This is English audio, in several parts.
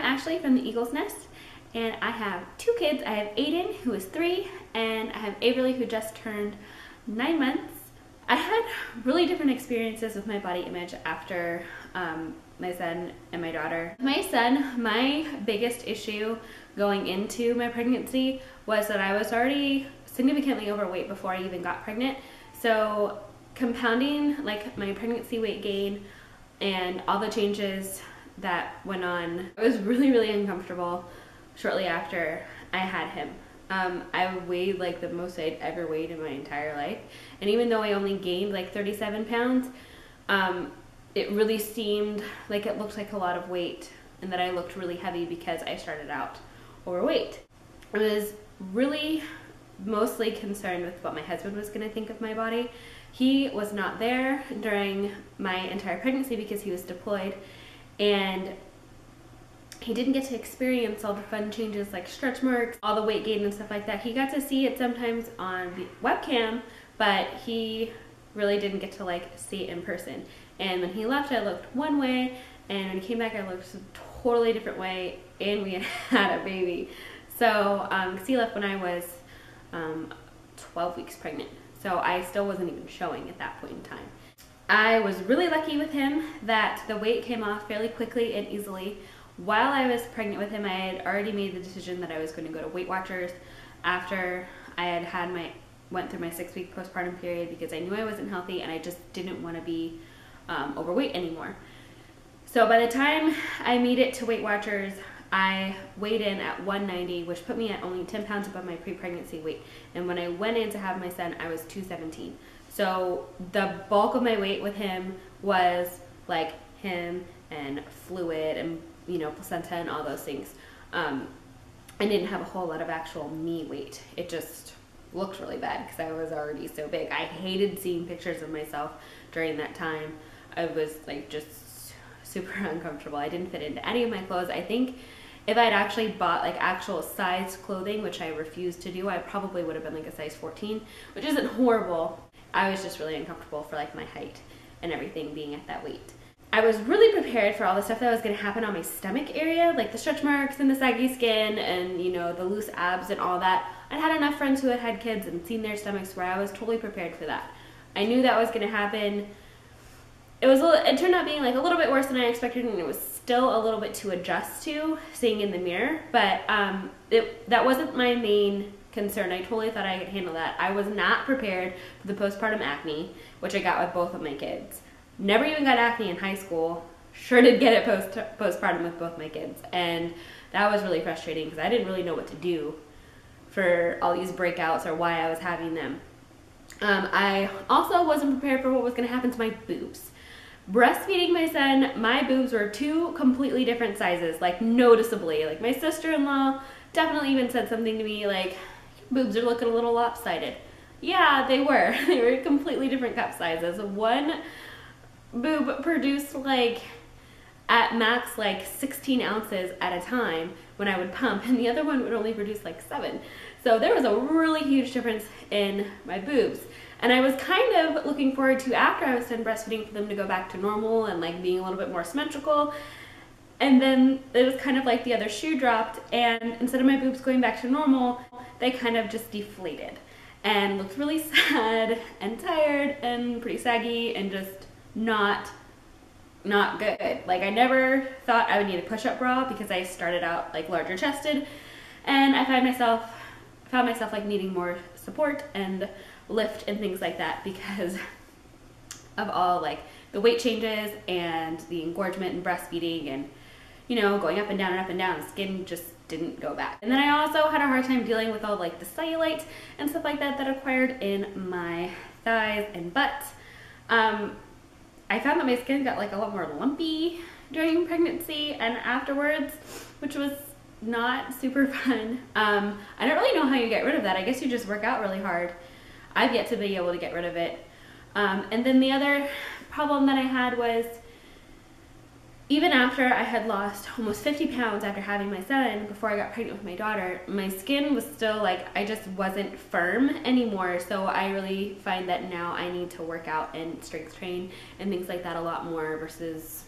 Ashley from the Eagle's Nest, and I have two kids. I have Aiden, who is 3, and I have Averly, who just turned 9 months. I had really different experiences with my body image after my son and my daughter. My son, my biggest issue going into my pregnancy was that I was already significantly overweight before I even got pregnant. So compounding like my pregnancy weight gain and all the changes that went on, I was really uncomfortable shortly after I had him. I weighed like the most I'd ever weighed in my entire life, and even though I only gained like 37 pounds, it really seemed like it looked like a lot of weight and that I looked really heavy because I started out overweight. I was really mostly concerned with what my husband was going to think of my body. He was not there during my entire pregnancy because he was deployed, and he didn't get to experience all the fun changes like stretch marks, all the weight gain and stuff like that. He got to see it sometimes on the webcam, but he really didn't get to like see it in person. And when he left, I looked one way, and when he came back, I looked a totally different way, and we had a baby. So, because he left when I was 12 weeks pregnant. So I still wasn't even showing at that point in time. I was really lucky with him that the weight came off fairly quickly and easily. While I was pregnant with him, I had already made the decision that I was going to go to Weight Watchers after I had went through my 6-week postpartum period, because I knew I wasn't healthy and I just didn't want to be overweight anymore. So by the time I made it to Weight Watchers, I weighed in at 190, which put me at only 10 pounds above my pre-pregnancy weight. And when I went in to have my son, I was 217. So the bulk of my weight with him was like him and fluid and, you know, placenta and all those things. I didn't have a whole lot of actual me weight. It just looked really bad because I was already so big. I hated seeing pictures of myself during that time. I was like just super uncomfortable. I didn't fit into any of my clothes. I think if I'd actually bought like actual size clothing, which I refused to do, I probably would have been like a size 14, which isn't horrible. I was just really uncomfortable for like my height and everything being at that weight. I was really prepared for all the stuff that was going to happen on my stomach area, like the stretch marks and the saggy skin and, you know, the loose abs and all that. I'd had enough friends who had had kids and seen their stomachs where I was totally prepared for that. I knew that was going to happen. It turned out being like a little bit worse than I expected, and it was still a little bit to adjust to seeing in the mirror, but that wasn't my main concern. I totally thought I could handle that. I was not prepared for the postpartum acne, which I got with both of my kids. Never even got acne in high school. Sure did get it postpartum with both my kids, and that was really frustrating because I didn't really know what to do for all these breakouts or why I was having them. I also wasn't prepared for what was going to happen to my boobs. Breastfeeding my son, my boobs were 2 completely different sizes, like noticeably. Like my sister-in-law definitely even said something to me like, your boobs are looking a little lopsided. Yeah, they were. They were completely different cup sizes. One boob produced like at max like 16 ounces at a time when I would pump, and the other one would only produce like 7. So there was a really huge difference in my boobs. And I was kind of looking forward to, after I was done breastfeeding, for them to go back to normal and like being a little bit more symmetrical. And then it was kind of like the other shoe dropped, and instead of my boobs going back to normal, they kind of just deflated and looked really sad and tired and pretty saggy and just not good. Like I never thought I would need a push-up bra because I started out like larger chested, and I found myself like needing more support and lift and things like that because of all like the weight changes and the engorgement and breastfeeding and, you know, going up and down and up and down. The skin just didn't go back. And then I also had a hard time dealing with all like the cellulite and stuff like that that acquired in my thighs and butt. I found that my skin got like a lot more lumpy during pregnancy and afterwards, which was not super fun. I don't really know how you get rid of that. I guess you just work out really hard. I've yet to be able to get rid of it. And then the other problem that I had was, even after I had lost almost 50 pounds after having my son, before I got pregnant with my daughter, my skin was still like, I just wasn't firm anymore. So I really find that now I need to work out and strength train and things like that a lot more versus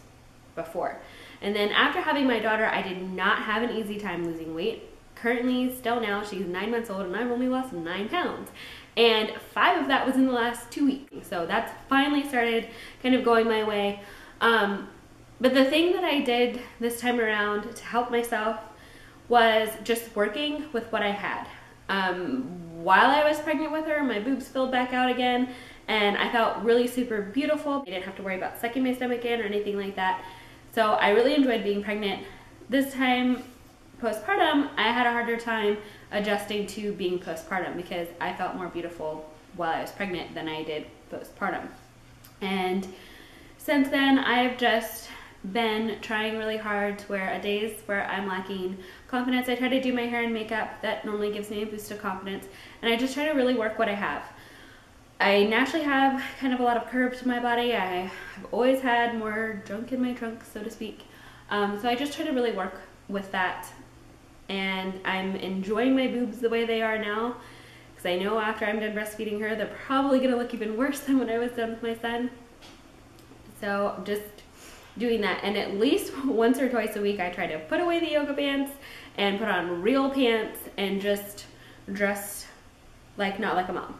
before. And then after having my daughter, I did not have an easy time losing weight. Currently, still now, she's 9 months old and I've only lost 9 pounds. And 5 of that was in the last 2 weeks. So that's finally started kind of going my way. But the thing that I did this time around to help myself was just working with what I had. While I was pregnant with her, my boobs filled back out again and I felt really super beautiful. I didn't have to worry about sucking my stomach in or anything like that. So I really enjoyed being pregnant. This time, postpartum, I had a harder time adjusting to being postpartum because I felt more beautiful while I was pregnant than I did postpartum. And since then, I've just been trying really hard to where days where I'm lacking confidence, I try to do my hair and makeup. That normally gives me a boost of confidence. And I just try to really work what I have. I naturally have kind of a lot of curves to my body. I have always had more junk in my trunk, so to speak. So I just try to really work with that. And I'm enjoying my boobs the way they are now, because I know after I'm done breastfeeding her, they're probably going to look even worse than when I was done with my son. So just doing that, and at least once or twice a week I try to put away the yoga pants and put on real pants and just dress like not like a mom.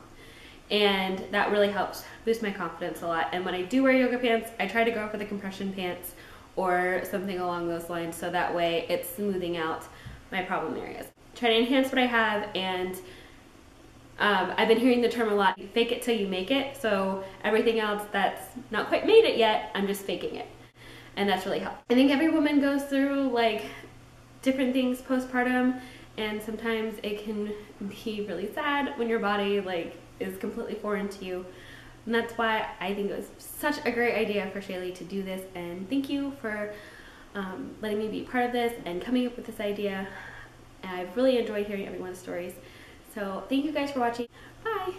And that really helps boost my confidence a lot. And when I do wear yoga pants, I try to go for the compression pants or something along those lines, so that way it's smoothing out my problem areas. Try to enhance what I have, and I've been hearing the term a lot, fake it till you make it. So everything else that's not quite made it yet, I'm just faking it. And that's really helped. I think every woman goes through like different things postpartum, and sometimes it can be really sad when your body like is completely foreign to you. And that's why I think it was such a great idea for Shaylee to do this, and thank you for letting me be part of this and coming up with this idea. And I've really enjoyed hearing everyone's stories. So thank you guys for watching. Bye!